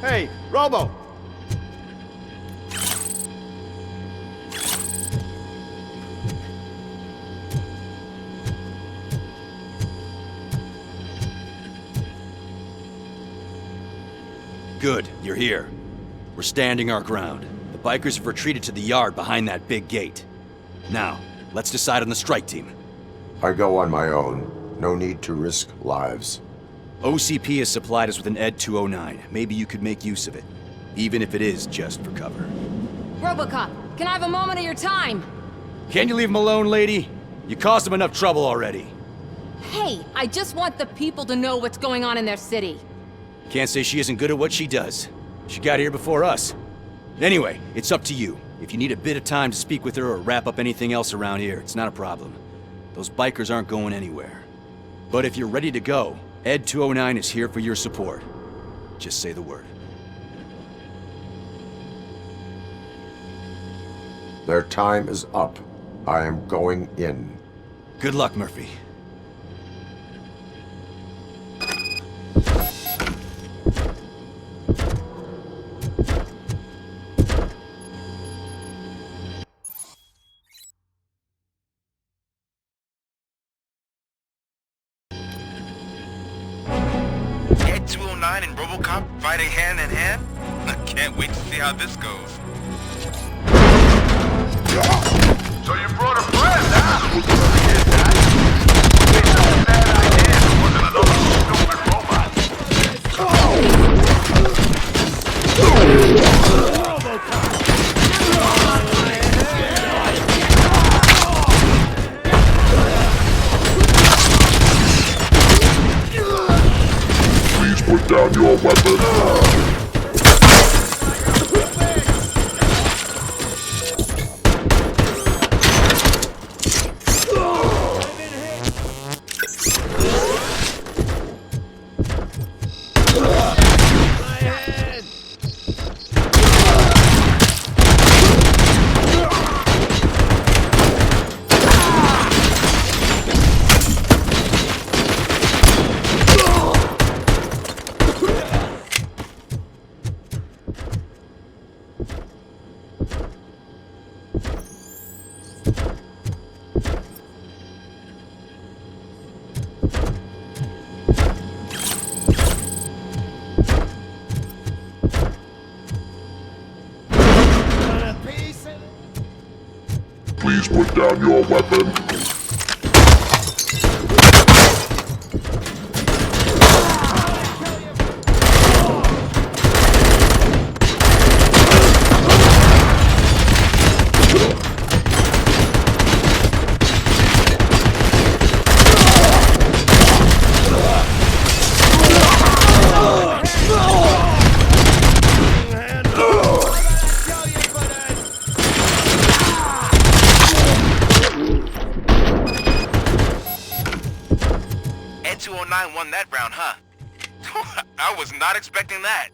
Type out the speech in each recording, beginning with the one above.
Hey, Robo! Good, you're here. We're standing our ground. The bikers have retreated to the yard behind that big gate. Now, let's decide on the strike team. I go on my own. No need to risk lives. OCP has supplied us with an ED 209. Maybe you could make use of it, even if it is just for cover. Robocop, can I have a moment of your time? Can you leave him alone, lady? You caused him enough trouble already. Hey, I just want the people to know what's going on in their city. Can't say she isn't good at what she does. She got here before us. Anyway, it's up to you. If you need a bit of time to speak with her or wrap up anything else around here, it's not a problem. Those bikers aren't going anywhere. But if you're ready to go, ED 209 is here for your support. Just say the word. Their time is up. I am going in. Good luck, Murphy. ED 209 and Robocop fighting hand in hand? I can't wait to see how this goes. So you brought a friend, huh? Here's that. It's not a bad idea. It wasn't another stupid robot. Please put down your weapon. Please put down your weapon. ED 209 won that round, huh? I was not expecting that.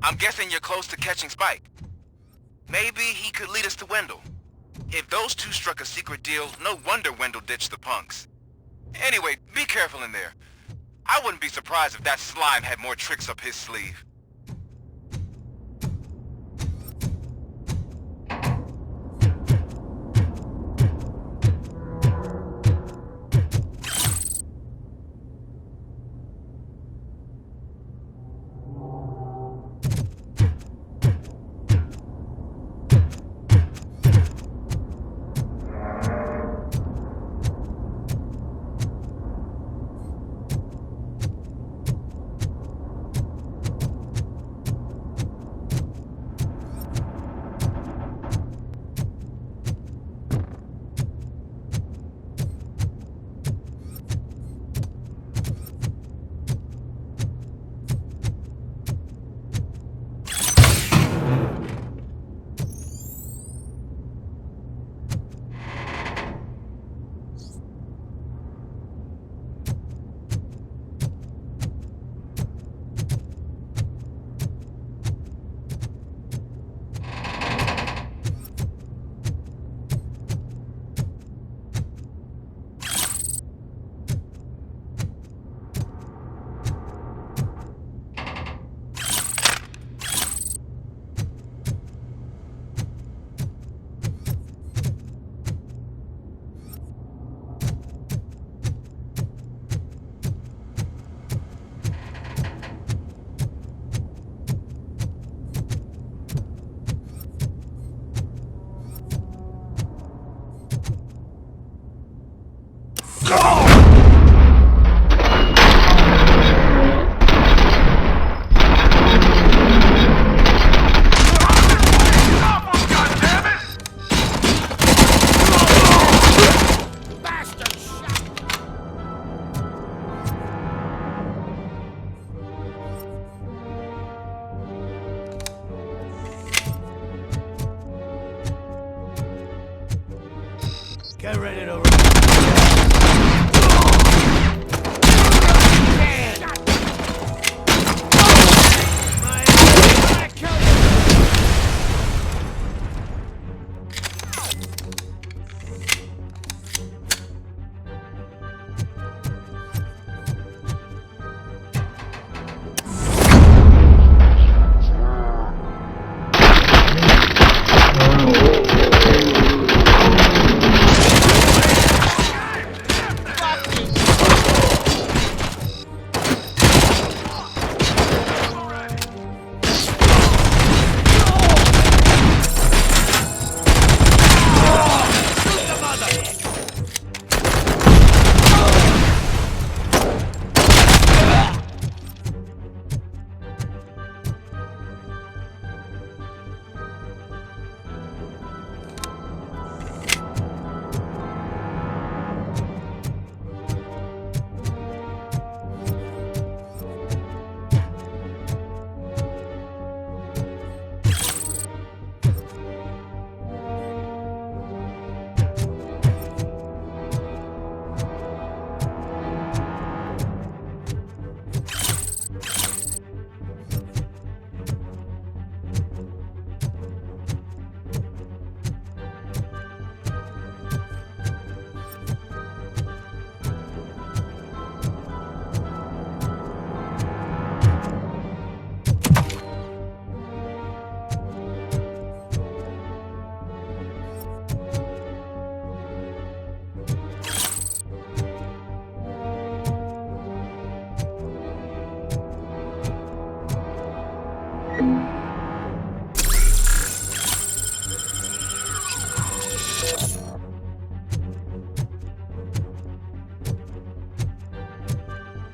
I'm guessing you're close to catching Spike. Maybe he could lead us to Wendell. If those two struck a secret deal, no wonder Wendell ditched the punks. Anyway, be careful in there. I wouldn't be surprised if that slime had more tricks up his sleeve. I ran it over.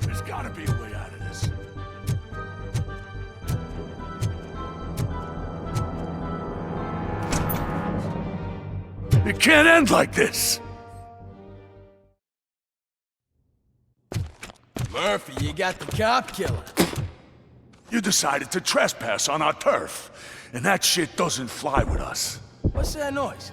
There's gotta be a way out of this. It can't end like this! Murphy, you got the cop killer. You decided to trespass on our turf, and that shit doesn't fly with us. What's that noise?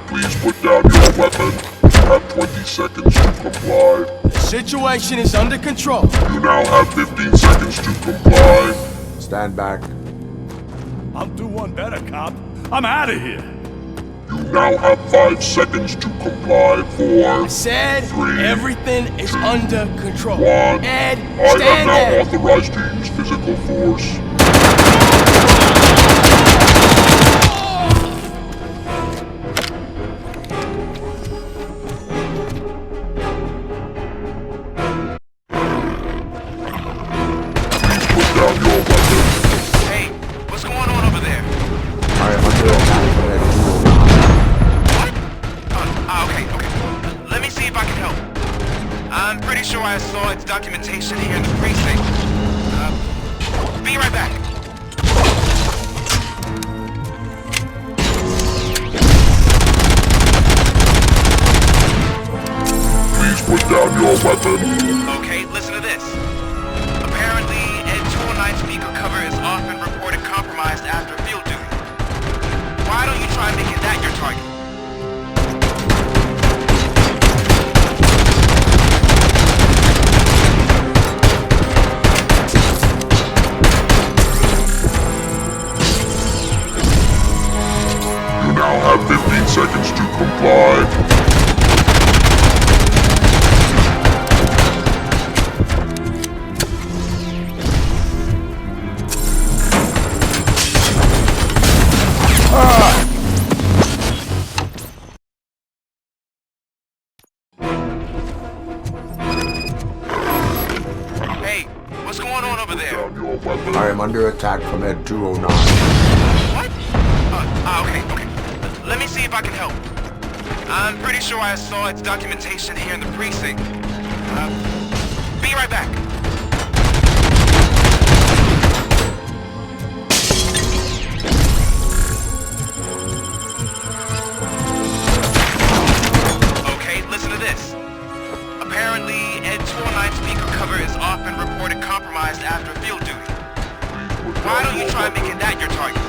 Please put down your weapon. You have 20 seconds to comply. The situation is under control. You now have 15 seconds to comply. Stand back. I'll do one better, cop. I'm out of here. You now have 5 seconds to comply. 4, I said 3, everything is under control. 1. Ed, I am stand now there. authorized to use physical force. Please put down your weapon. Hey, what's going on over there? I am under attack from at 209. What? Okay. Let me see if I can help. I'm pretty sure I saw its documentation here in the precinct. Be right back. Please put down your weapon. Okay, listen to this. Apparently, Ed 209 speaker cover is often reported compromised after field duty. Why don't you try making that your target? You now have 15 seconds to comply. Hey, what's going on over there? Down your weapon. I am under attack from Ed 209. What? Okay. Let me see if I can help. I'm pretty sure I saw its documentation here in the precinct. Be right back. Okay, listen to this. Apparently, Ed 209 speaker cover is often reported compromised after field duty. Why don't you try making that your target?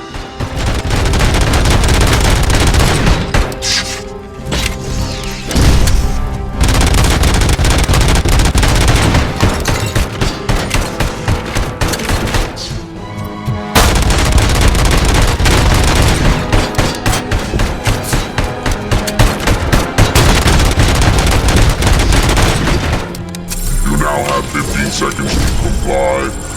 now have 15 seconds to comply.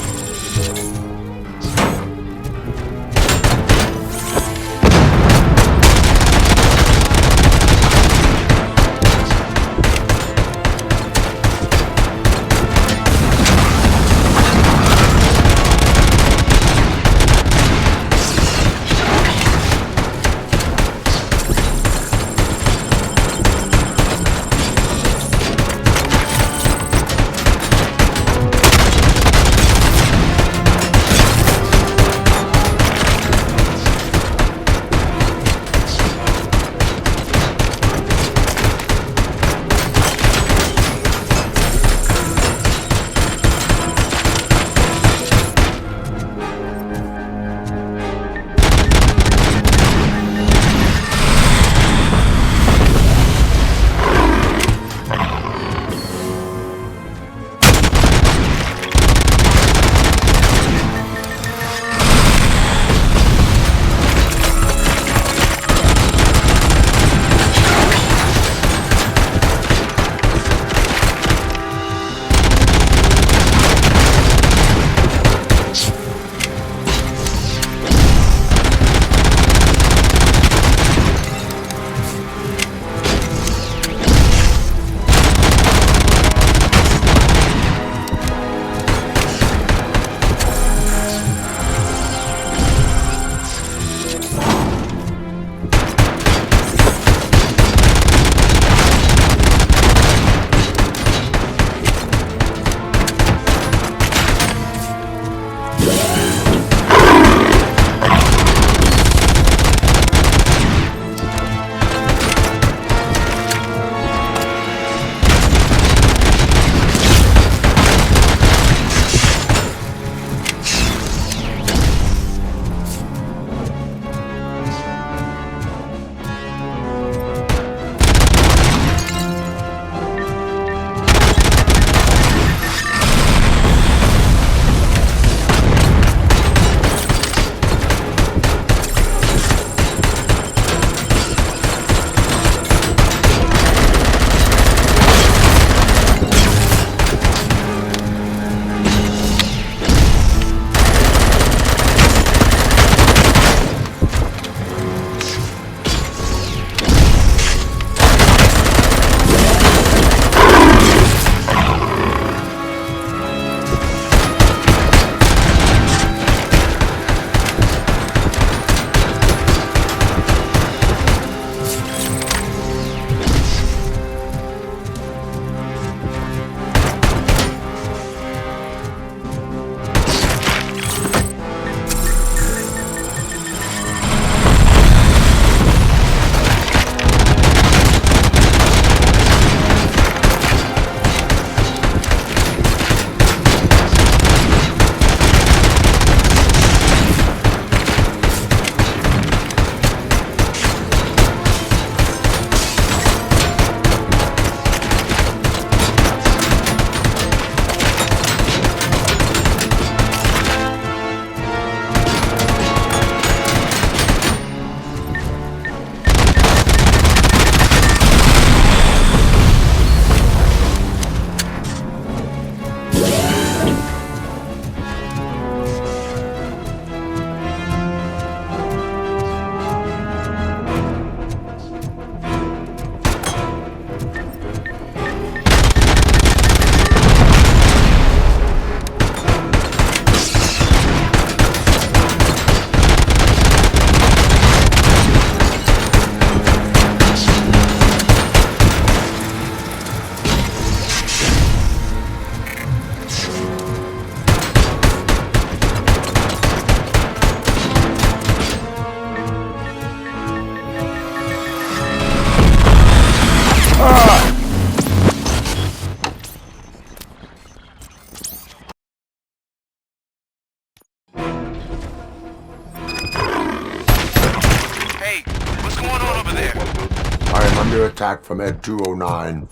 under attack from Ed 209.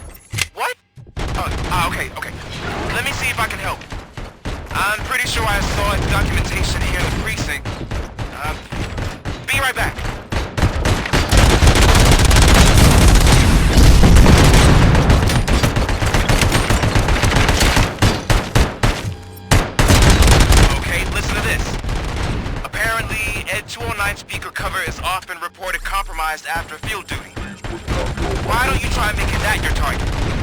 What? Okay. Let me see if I can help. I'm pretty sure I saw documentation here in the precinct. Be right back. speaker cover is off and reported compromised after field duty. Please put down your weapon. Why don't you try making that your target?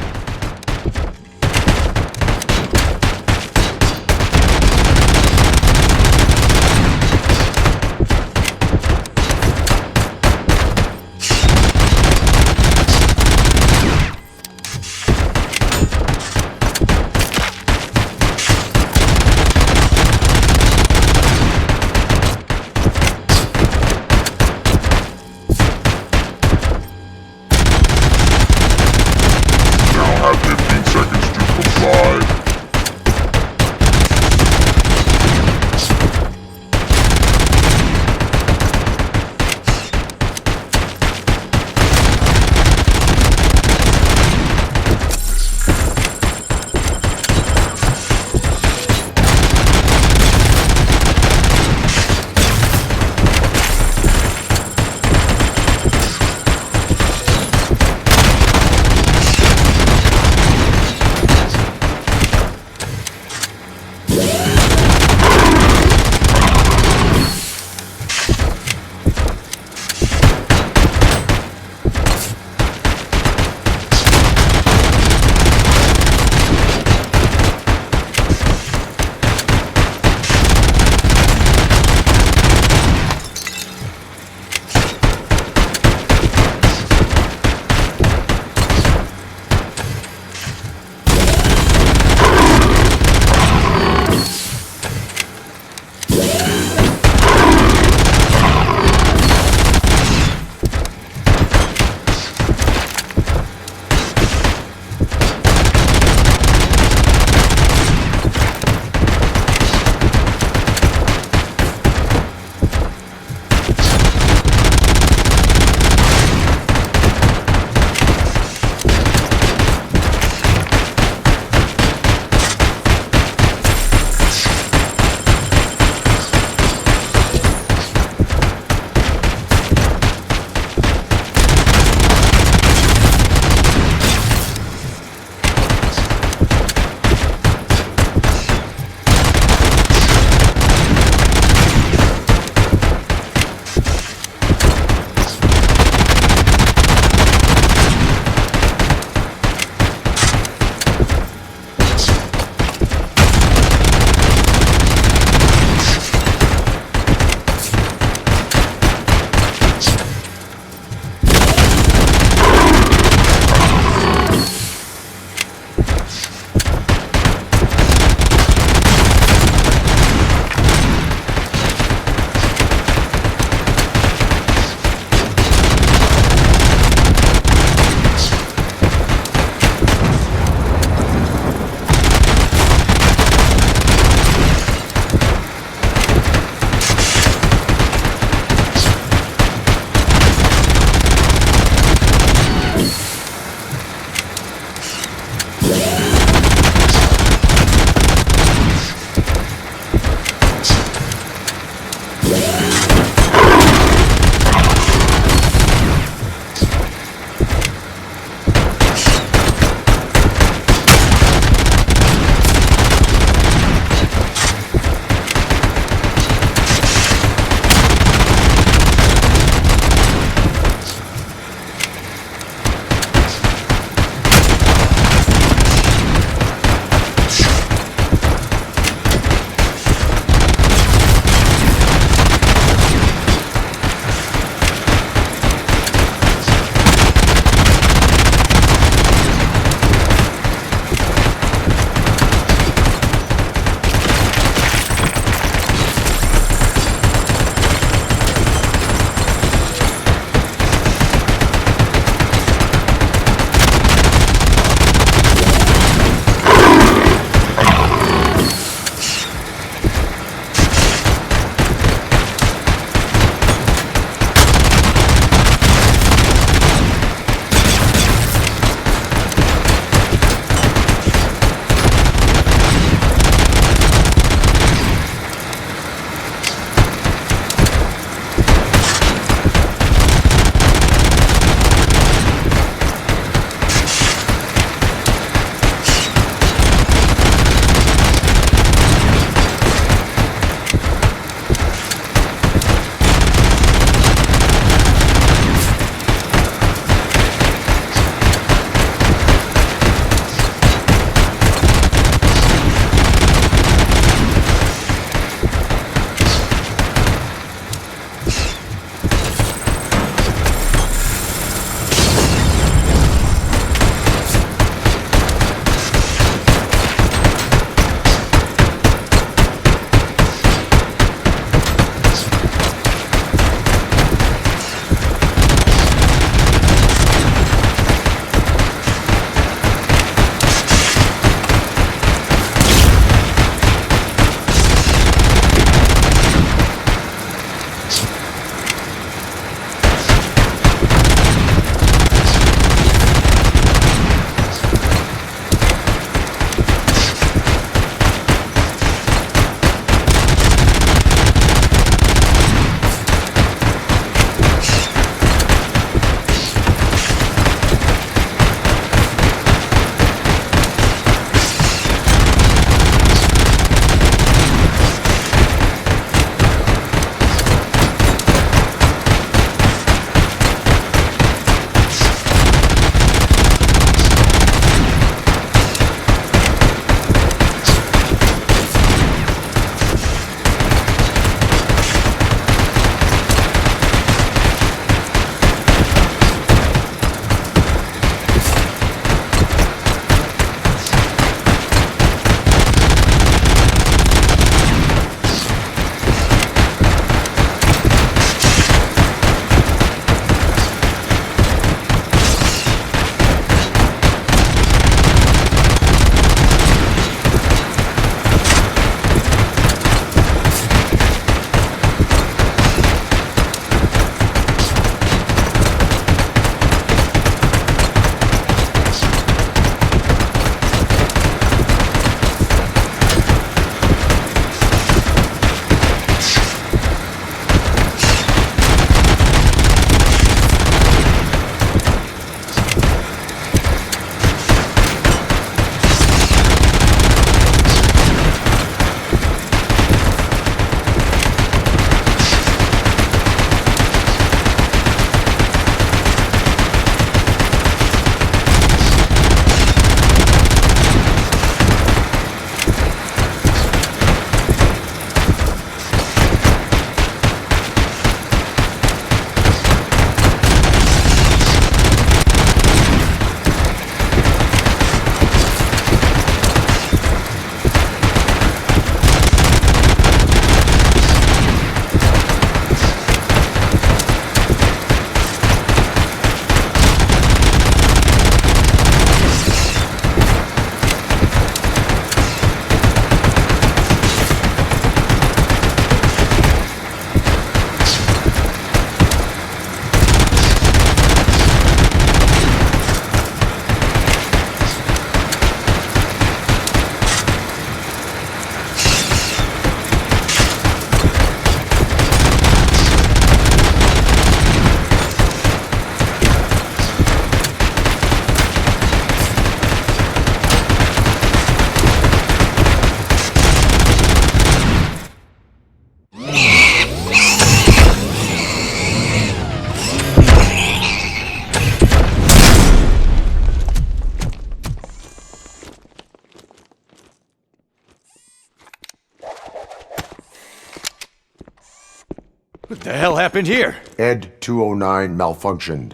What the hell happened here? Ed 209 malfunctioned.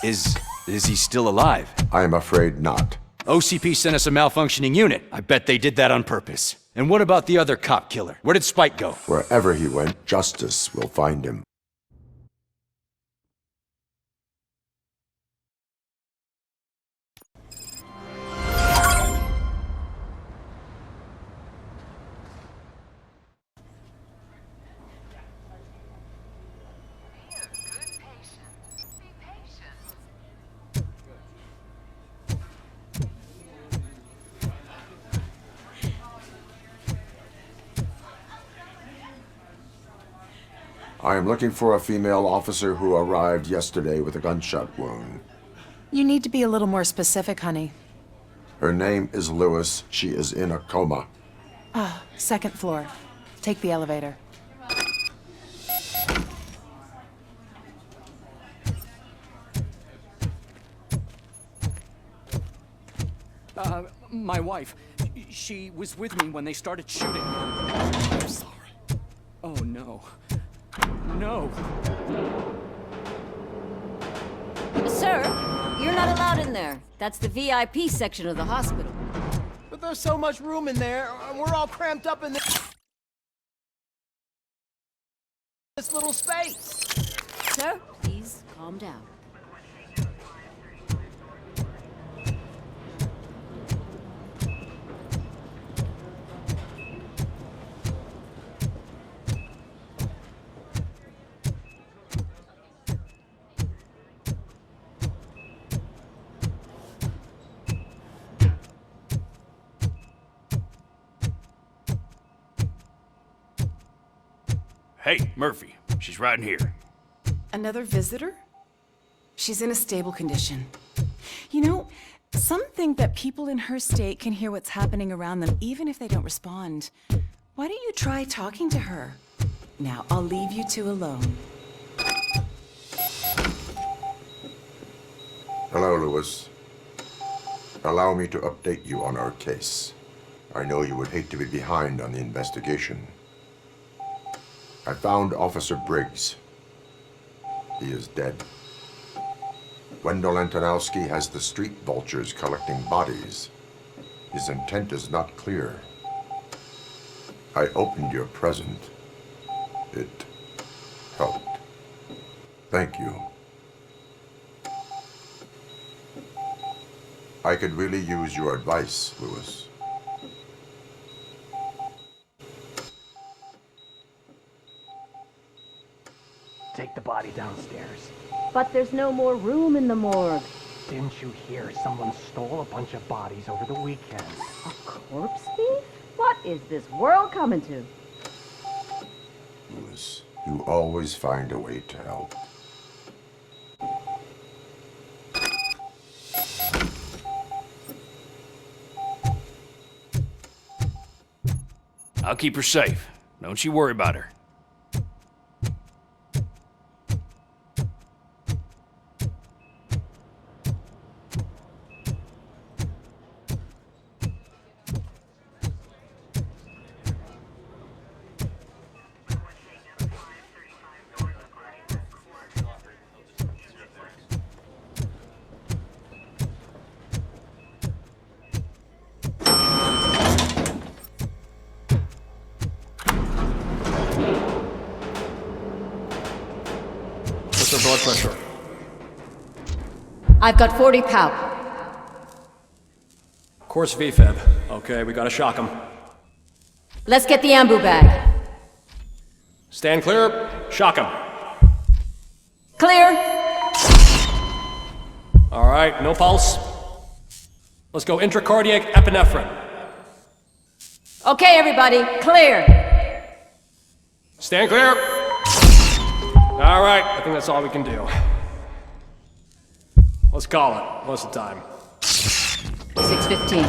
Is he still alive? I am afraid not. OCP sent us a malfunctioning unit. I bet they did that on purpose. And what about the other cop killer? Where did Spike go? Wherever he went, justice will find him. I am looking for a female officer who arrived yesterday with a gunshot wound. You need to be a little more specific, honey. Her name is Lewis. She is in a coma. Second floor. Take the elevator. My wife. She was with me when they started shooting. I'm sorry. Oh, no. No. Sir, you're not allowed in there. That's the VIP section of the hospital. But there's so much room in there, and we're all cramped up in this little space. Sir, please calm down. Hey, Murphy. She's right in here. Another visitor? She's in a stable condition. You know, some think that people in her state can hear what's happening around them even if they don't respond. Why don't you try talking to her? Now, I'll leave you two alone. Hello, Lewis. Allow me to update you on our case. I know you would hate to be behind on the investigation. I found Officer Briggs. He is dead. Wendell Antonowski has the street vultures collecting bodies. His intent is not clear. I opened your present. It helped. Thank you. I could really use your advice, Lewis. Take the body downstairs. But there's no more room in the morgue. Didn't you hear someone stole a bunch of bodies over the weekend? A corpse thief? What is this world coming to? Lewis, you always find a way to help. I'll keep her safe. Don't you worry about her. What's her blood pressure? I've got 40 pow. Course VFib. Okay, we gotta shock him. Let's get the ambu bag. Stand clear. Shock him. Clear. All right, no pulse. Let's go intracardiac epinephrine. Okay, everybody, clear. Stand clear. All right, I think that's all we can do. Let's call it. What's the time? 6:15.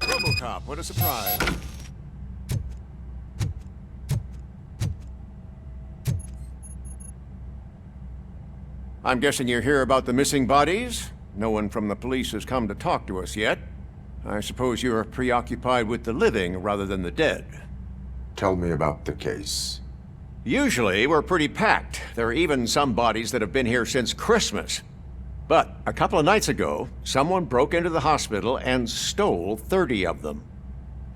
Robocop, what a surprise. I'm guessing you're here about the missing bodies? No one from the police has come to talk to us yet. I suppose you are preoccupied with the living rather than the dead. Tell me about the case. Usually, we're pretty packed. There are even some bodies that have been here since Christmas. But a couple of nights ago, someone broke into the hospital and stole 30 of them.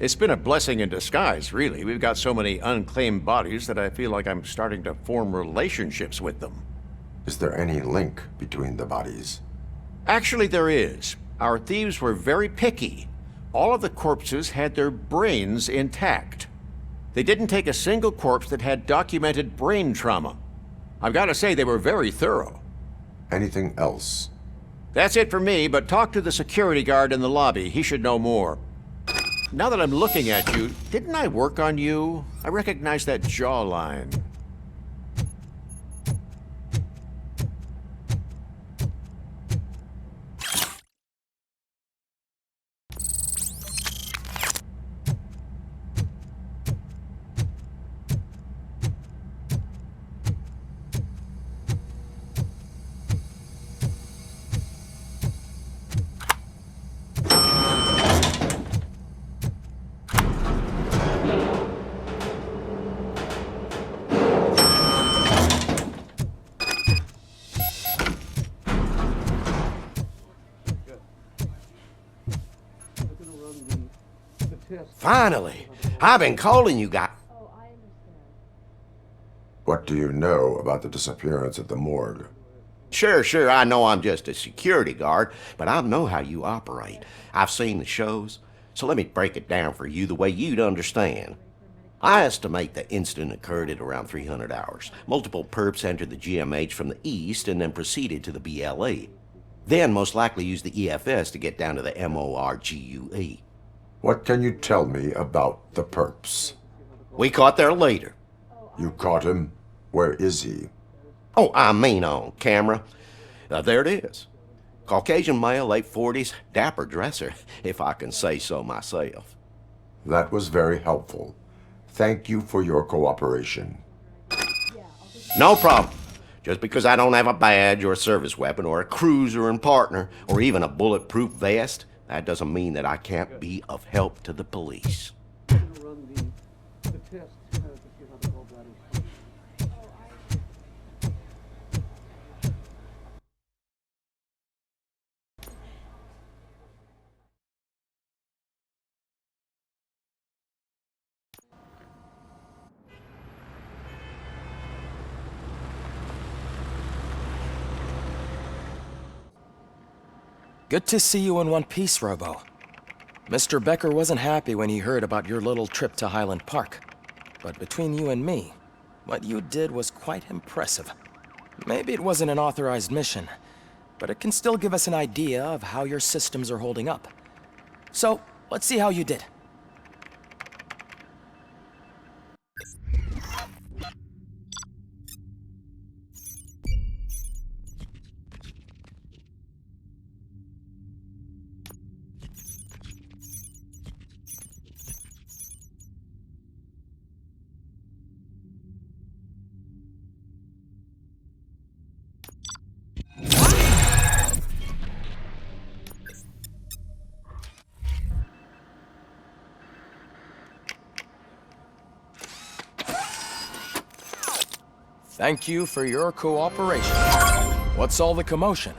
It's been a blessing in disguise, really. We've got so many unclaimed bodies that I feel like I'm starting to form relationships with them. Is there any link between the bodies? Actually, there is. Our thieves were very picky. All of the corpses had their brains intact. They didn't take a single corpse that had documented brain trauma. I've got to say, they were very thorough. Anything else? That's it for me, but talk to the security guard in the lobby. He should know more. Now that I'm looking at you, didn't I work on you? I recognize that jawline. Finally! I've been calling you guys. What do you know about the disappearance at the morgue? Sure, I know I'm just a security guard, but I know how you operate. I've seen the shows, so let me break it down for you the way you'd understand. I estimate the incident occurred at around 300 hours. Multiple perps entered the GMH from the east and then proceeded to the BLE. Then most likely used the EFS to get down to the MORGUE. What can you tell me about the perps? We caught their leader. You caught him? Where is he? Oh, I mean on camera. There it is. Caucasian male, late 40s, dapper dresser, if I can say so myself. That was very helpful. Thank you for your cooperation. No problem. Just because I don't have a badge or a service weapon or a cruiser and partner or even a bulletproof vest, that doesn't mean that I can't be of help to the police. Good to see you in one piece, Robo. Mr. Becker wasn't happy when he heard about your little trip to Highland Park. But between you and me, what you did was quite impressive. Maybe it wasn't an authorized mission, but it can still give us an idea of how your systems are holding up. So, let's see how you did. Thank you for your cooperation. What's all the commotion?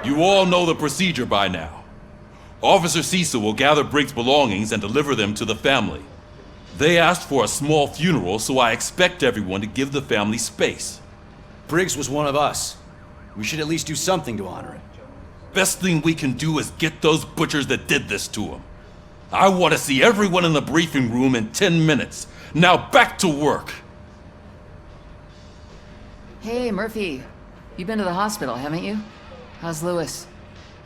You all know the procedure by now. Officer Cecil will gather Briggs' belongings and deliver them to the family. They asked for a small funeral, so I expect everyone to give the family space. Briggs was one of us. We should at least do something to honor him. Best thing we can do is get those butchers that did this to him. I want to see everyone in the briefing room in 10 minutes. Now back to work. Hey, Murphy. You've been to the hospital, haven't you? How's Lewis?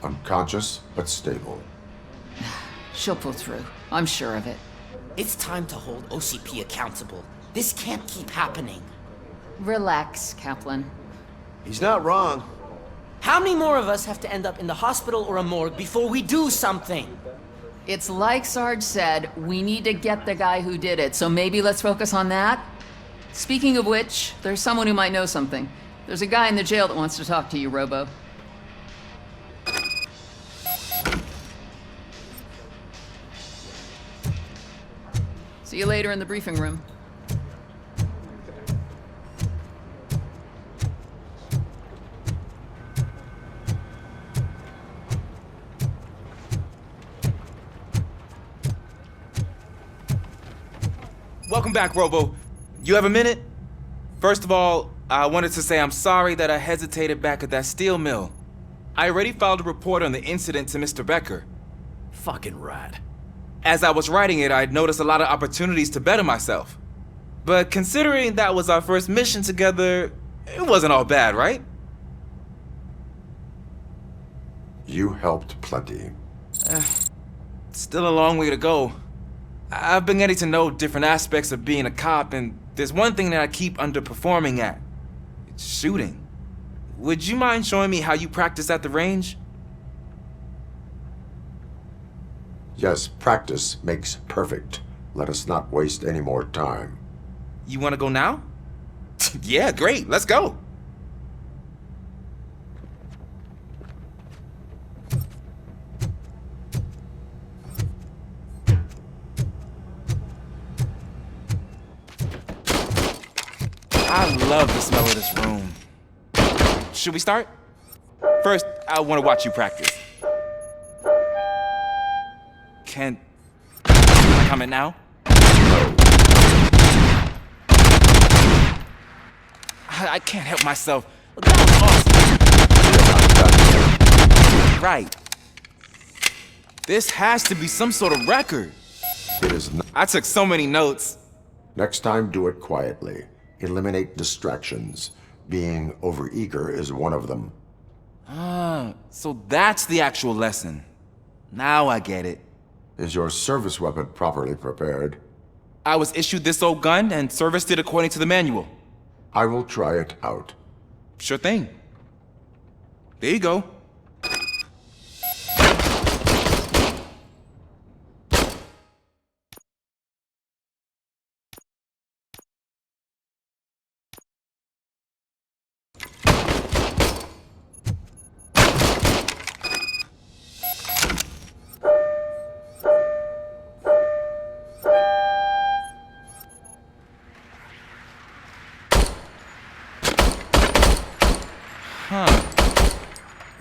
Unconscious, but stable. She'll pull through. I'm sure of it. It's time to hold OCP accountable. This can't keep happening. Relax, Kaplan. He's not wrong. How many more of us have to end up in the hospital or a morgue before we do something? It's like Sarge said, we need to get the guy who did it, so maybe let's focus on that? Speaking of which, there's someone who might know something. There's a guy in the jail that wants to talk to you, Robo. See you later in the briefing room. Welcome back, Robo. You have a minute? First of all, I wanted to say I'm sorry that I hesitated back at that steel mill. I already filed a report on the incident to Mr. Becker. Fucking rat. As I was writing it, I'd noticed a lot of opportunities to better myself. But considering that was our first mission together, it wasn't all bad, right? You helped plenty. Still a long way to go. I've been getting to know different aspects of being a cop, and there's one thing that I keep underperforming at. It's shooting. Would you mind showing me how you practice at the range? Yes, practice makes perfect. Let us not waste any more time. You want to go now? Yeah, great. Let's go. I love the smell of this room. Should we start? First, I want to watch you practice. Can I comment now? I can't help myself. That was awesome. Right. This has to be some sort of record. It is not. I took so many notes. Next time, do it quietly. Eliminate distractions. Being overeager is one of them. Ah, so that's the actual lesson. Now I get it. Is your service weapon properly prepared? I was issued this old gun and serviced it according to the manual. I will try it out. Sure thing. There you go.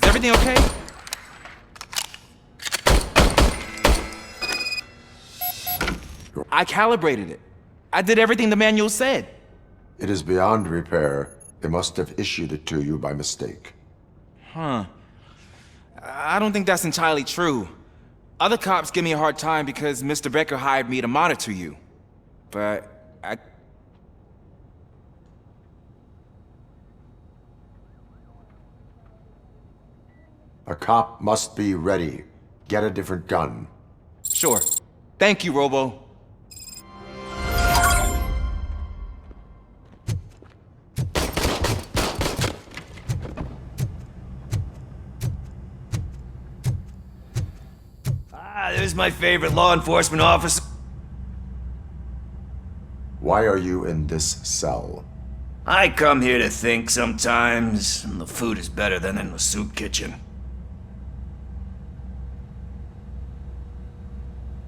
Is everything okay? I calibrated it. I did everything the manual said. It is beyond repair. They must have issued it to you by mistake. Huh. I don't think that's entirely true. Other cops give me a hard time because Mr. Becker hired me to monitor you. But A cop must be ready. Get a different gun. Sure. Thank you, Robo. There's my favorite law enforcement officer. Why are you in this cell? I come here to think sometimes, and the food is better than in the soup kitchen.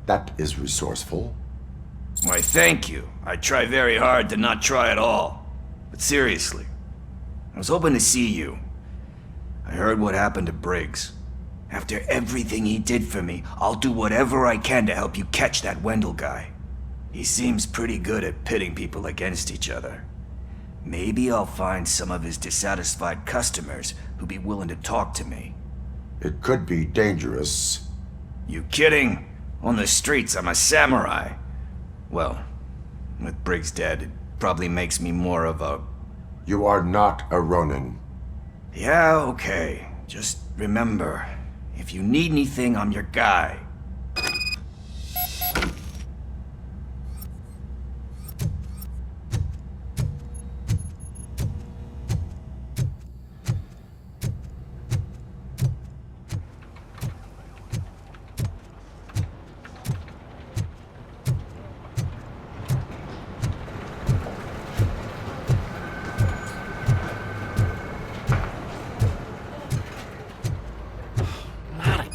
That is resourceful. Why, thank you. I try very hard to not try at all. But seriously, I was hoping to see you. I heard what happened to Briggs. After everything he did for me, I'll do whatever I can to help you catch that Wendell guy. He seems pretty good at pitting people against each other. Maybe I'll find some of his dissatisfied customers who'd be willing to talk to me. It could be dangerous. You kidding? On the streets, I'm a samurai. Well, with Briggs dead, it probably makes me more of a... You are not a Ronin. Yeah, okay. Just remember, if you need anything, I'm your guy.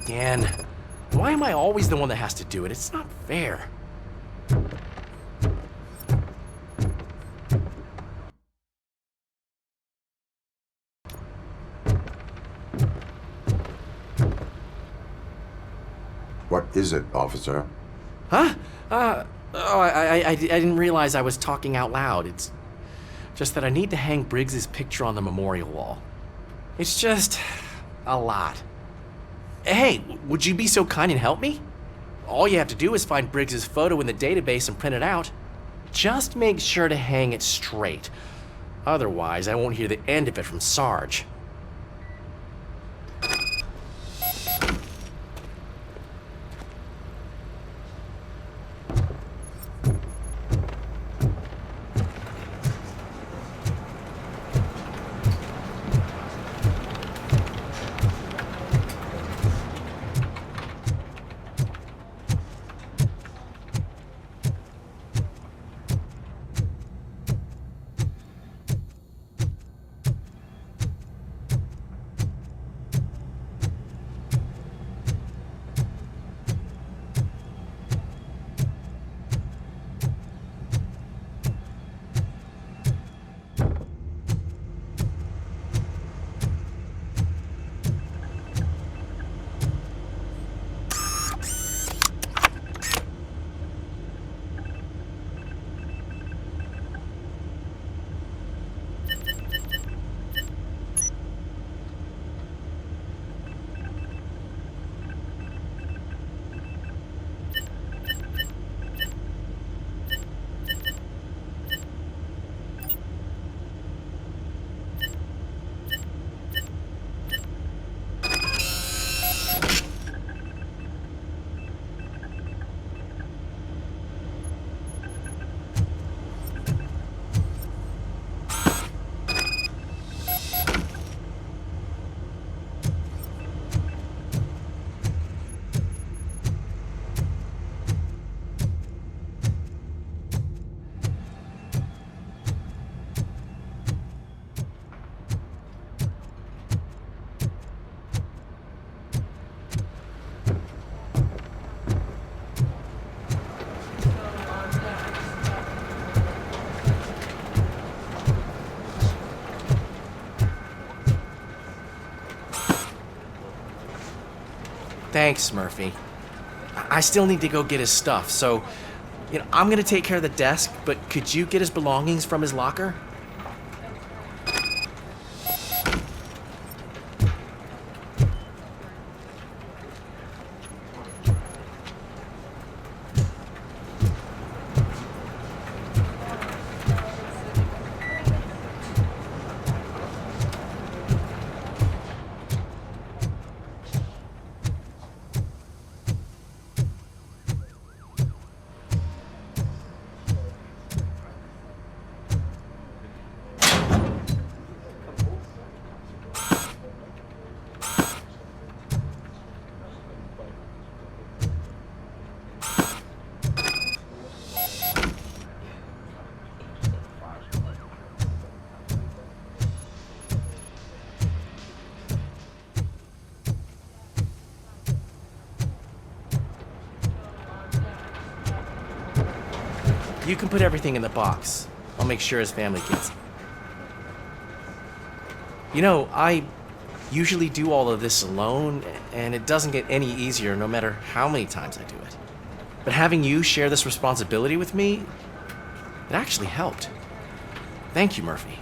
Again. Why am I always the one that has to do it? It's not fair. What is it, officer? Huh? I didn't realize I was talking out loud. It's just that I need to hang Briggs's picture on the memorial wall. It's just a lot. Hey, would you be so kind and help me? All you have to do is find Briggs's photo in the database and print it out. Just make sure to hang it straight. Otherwise, I won't hear the end of it from Sarge. Thanks, Murphy. I still need to go get his stuff, so, I'm gonna take care of the desk, but could you get his belongings from his locker? You can put everything in the box. I'll make sure his family gets it. usually do all of this alone, and it doesn't get any easier no matter how many times I do it. But having you share this responsibility with me, it actually helped. Thank you, Murphy.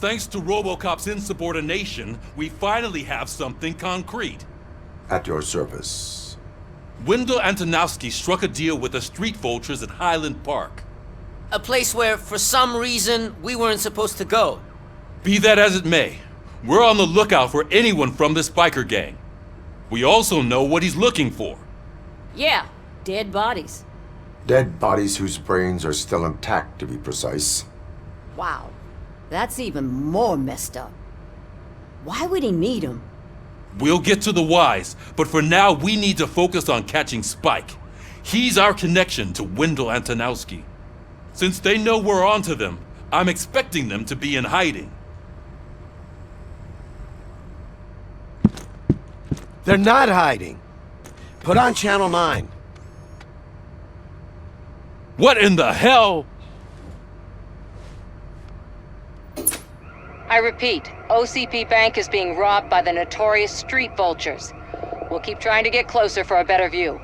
Thanks to Robocop's insubordination, we finally have something concrete. At your service. Wendell Antonowski struck a deal with the street vultures at Highland Park. A place where, for some reason, we weren't supposed to go. Be that as it may, we're on the lookout for anyone from this biker gang. We also know what he's looking for. Yeah, dead bodies. Dead bodies whose brains are still intact, to be precise. Wow, that's even more messed up. Why would he need them? We'll get to the whys, but for now we need to focus on catching Spike. He's our connection to Wendell Antonowski. Since they know we're onto them, I'm expecting them to be in hiding. They're not hiding. Put on Channel 9. What in the hell? I repeat, OCP Bank is being robbed by the notorious street vultures. We'll keep trying to get closer for a better view.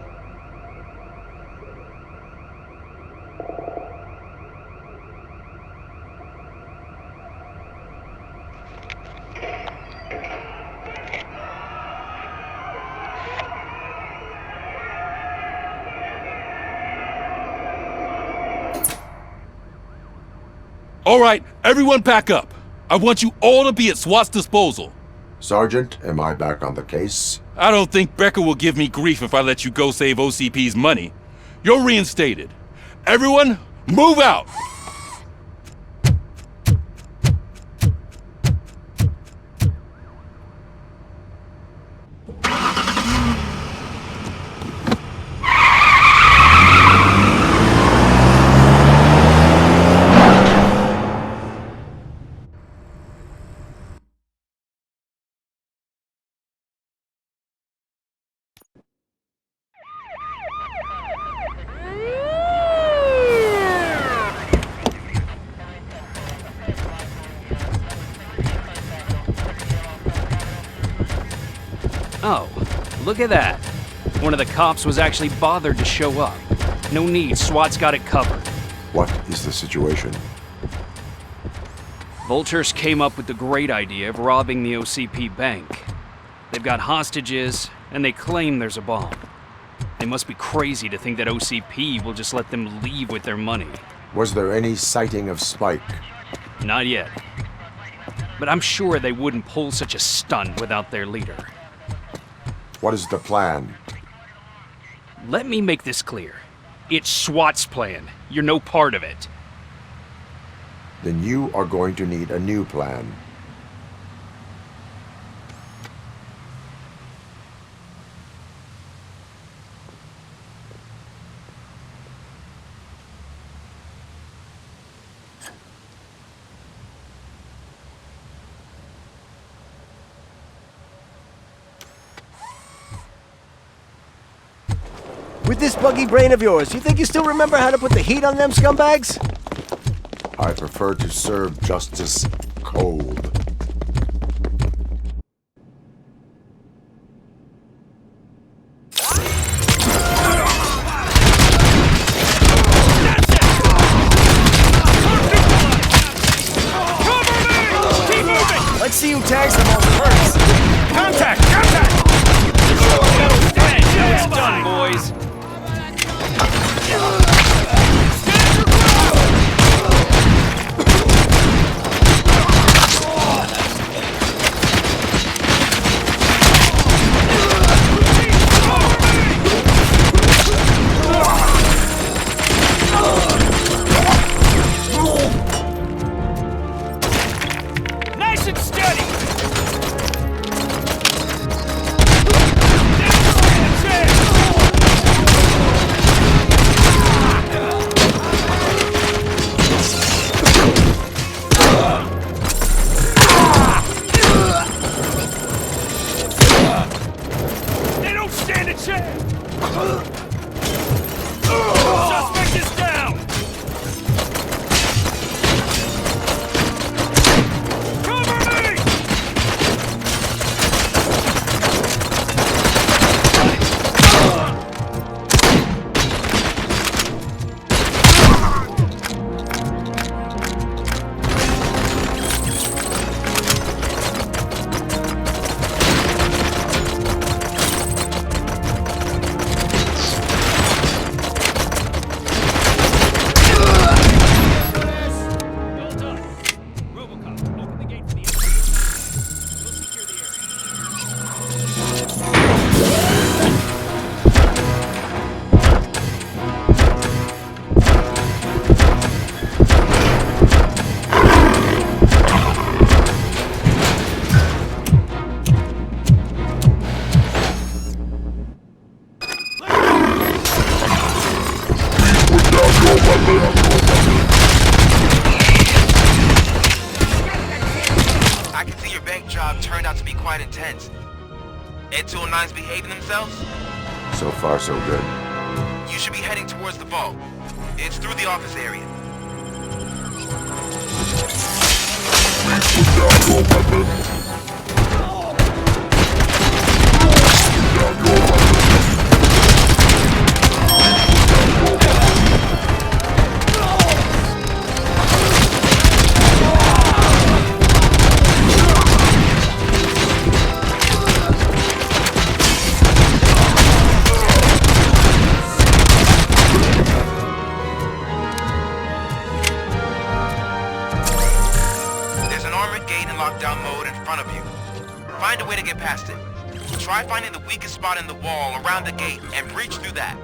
All right, everyone pack up. I want you all to be at SWAT's disposal. Sergeant, am I back on the case? I don't think Becker will give me grief if I let you go save OCP's money. You're reinstated. Everyone, move out! Oh, look at that. One of the cops was actually bothered to show up. No need, SWAT's got it covered. What is the situation? Vultures came up with the great idea of robbing the OCP bank. They've got hostages, and they claim there's a bomb. They must be crazy to think that OCP will just let them leave with their money. Was there any sighting of Spike? Not yet. But I'm sure they wouldn't pull such a stunt without their leader. What is the plan? Let me make this clear. It's SWAT's plan. You're no part of it. Then you are going to need a new plan. With this buggy brain of yours, you think you still remember how to put the heat on them scumbags? I prefer to serve justice cold. Let's see who tags them all first. Contact! Contact! chance! Suspect is down! Cover me! Well done. Robocop, open the gate for the enemy. We'll secure the area. I can see your bank job turned out to be quite intense. Ed 209's behaving themselves? So far, so good. You should be heading towards the vault. It's through the office area. Put down your weapon. Put down your weapon. There's an armored gate in lockdown mode in front of you. Find a way to get past it. Try finding the weakest spot in the wall around the gate and breach through that.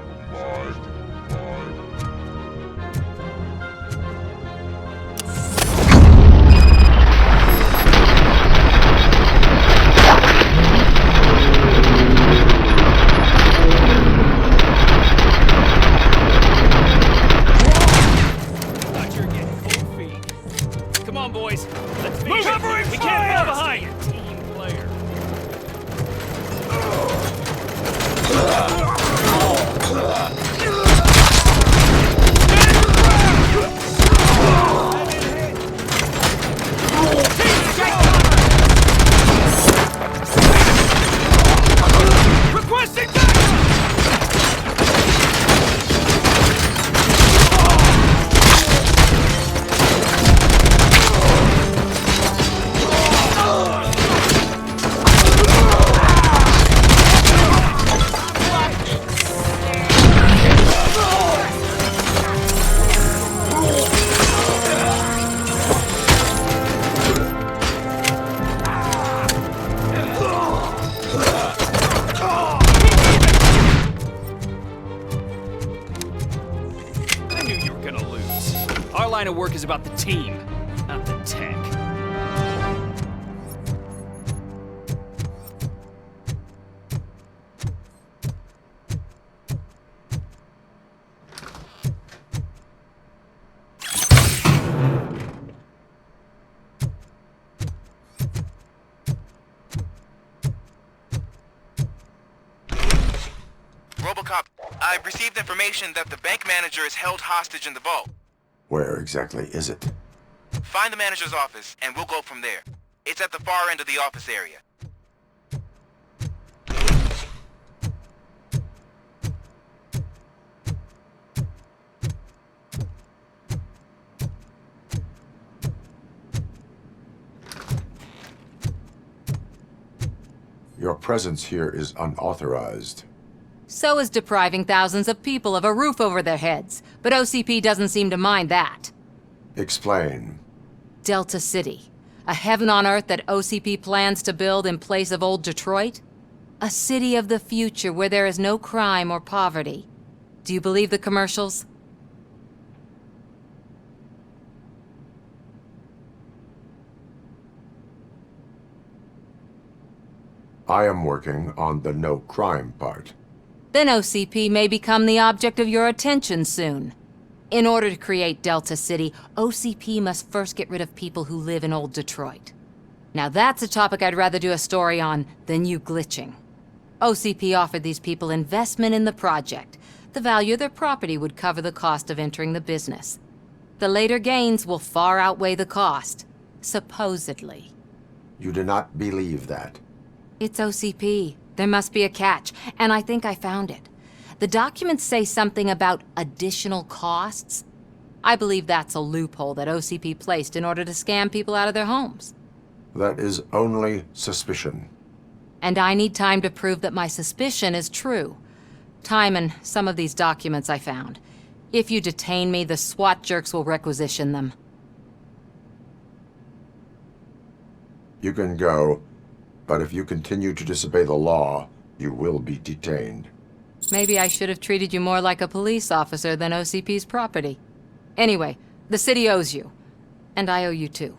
Thought you were getting cold feet. Come on, boys. Let's move. Covering we can't fall behind. Team player. Requesting I knew you were gonna lose. Our line of work is about the team, not the tech. Robocop, I've received information that the bank manager is held hostage in the vault. Where exactly is it? Find the manager's office, and we'll go from there. It's at the far end of the office area. Your presence here is unauthorized. So is depriving thousands of people of a roof over their heads. But OCP doesn't seem to mind that. Explain. Delta City. A heaven on earth that OCP plans to build in place of old Detroit? A city of the future where there is no crime or poverty. Do you believe the commercials? I am working on the no crime part. Then OCP may become the object of your attention soon. In order to create Delta City, OCP must first get rid of people who live in old Detroit. Now that's a topic I'd rather do a story on than you glitching. OCP offered these people investment in the project. The value of their property would cover the cost of entering the business. The later gains will far outweigh the cost, supposedly. You do not believe that. It's OCP. There must be a catch, and I think I found it. The documents say something about additional costs. I believe that's a loophole that OCP placed in order to scam people out of their homes. That is only suspicion. And I need time to prove that my suspicion is true. Time and some of these documents I found. If you detain me, the SWAT jerks will requisition them. You can go, but if you continue to disobey the law, you will be detained. Maybe I should have treated you more like a police officer than OCP's property. Anyway, the city owes you. And I owe you too.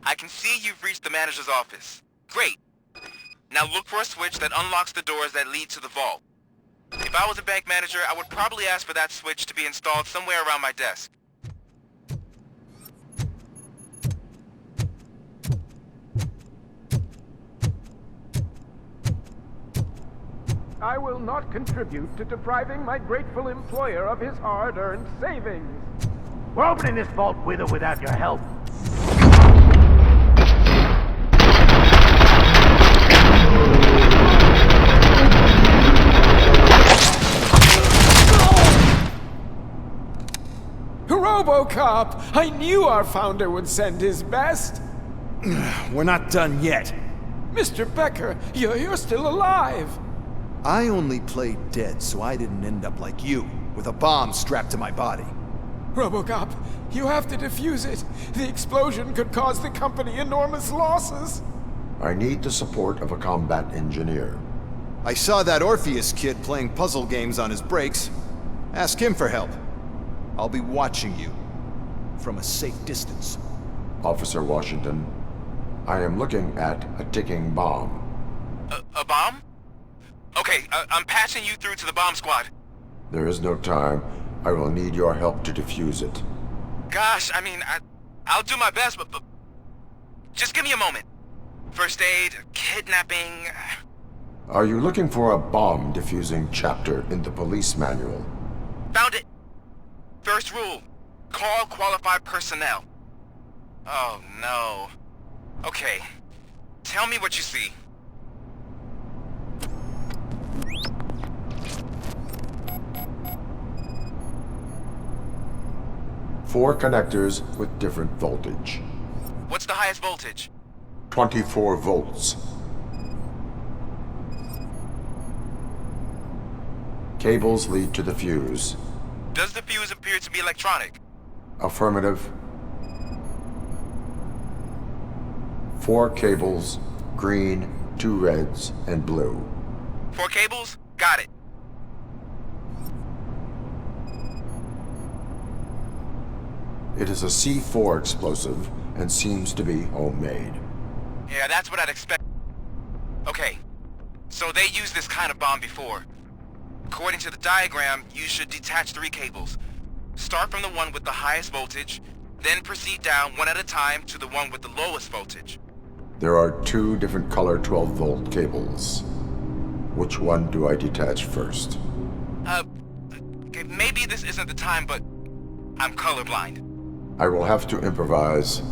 I can see you've reached the manager's office. Great. Now look for a switch that unlocks the doors that lead to the vault. If I was a bank manager, I would probably ask for that switch to be installed somewhere around my desk. I will not contribute to depriving my grateful employer of his hard-earned savings. We're opening this vault with or without your help. Robocop! I knew our founder would send his best. We're not done yet. Mr. Becker, you're still alive. I only played dead so I didn't end up like you, with a bomb strapped to my body. Robocop, you have to defuse it. The explosion could cause the company enormous losses. I need the support of a combat engineer. I saw that Orpheus kid playing puzzle games on his breaks. Ask him for help. I'll be watching you from a safe distance. Officer Washington, I am looking at a ticking bomb. A bomb? Okay, I'm patching you through to the bomb squad. There is no time. I will need your help to defuse it. Gosh, I mean, I'll do my best, but just give me a moment. First aid, kidnapping... Are you looking for a bomb defusing chapter in the police manual? Found it! First rule, call qualified personnel. Oh no. Okay, tell me what you see. Four connectors with different voltage. What's the highest voltage? 24 volts. Cables lead to the fuse. Does the fuse appear to be electronic? Affirmative. 4 cables, green, 2 reds, and blue. 4 cables? Got it. It is a C4 explosive and seems to be homemade. Yeah, that's what I'd expect. Okay, so they used this kind of bomb before. According to the diagram, you should detach 3 cables. Start from the one with the highest voltage, then proceed down one at a time to the one with the lowest voltage. There are 2 different color 12-volt cables. Which one do I detach first? Okay, maybe this isn't the time, but I'm colorblind. I will have to improvise.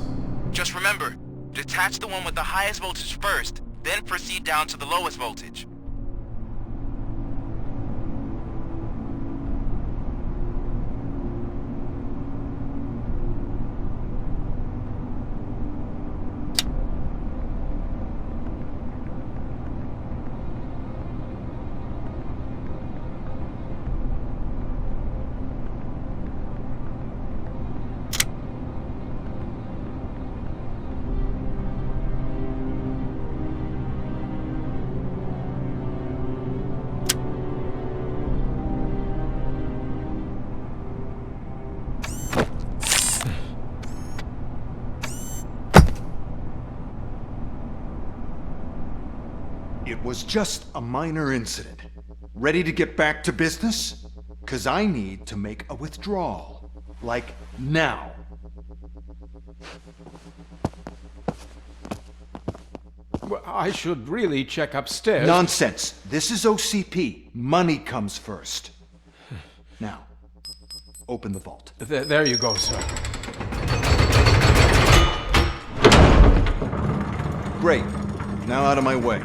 Just remember, detach the one with the highest voltage first, then proceed down to the lowest voltage. It was just a minor incident. Ready to get back to business? 'Cause I need to make a withdrawal. Like, now. Well, I should really check upstairs. Nonsense. This is OCP. Money comes first. Now, open the vault. There you go, sir. Great. Now out of my way.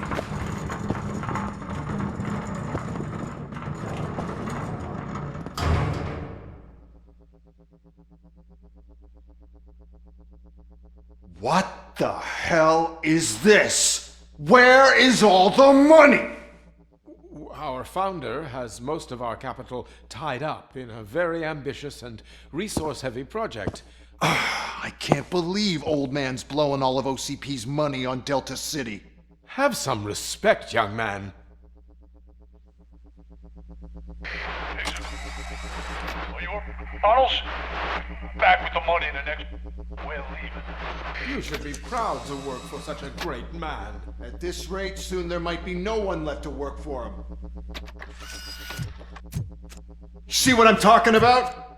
What the hell is this? Where is all the money? Our founder has most of our capital tied up in a very ambitious and resource-heavy project. I can't believe old man's blowing all of OCP's money on Delta City. Have some respect, young man. Arnold's back with the money in the next... We're leaving. You should be proud to work for such a great man. At this rate, soon there might be no one left to work for him. See what I'm talking about?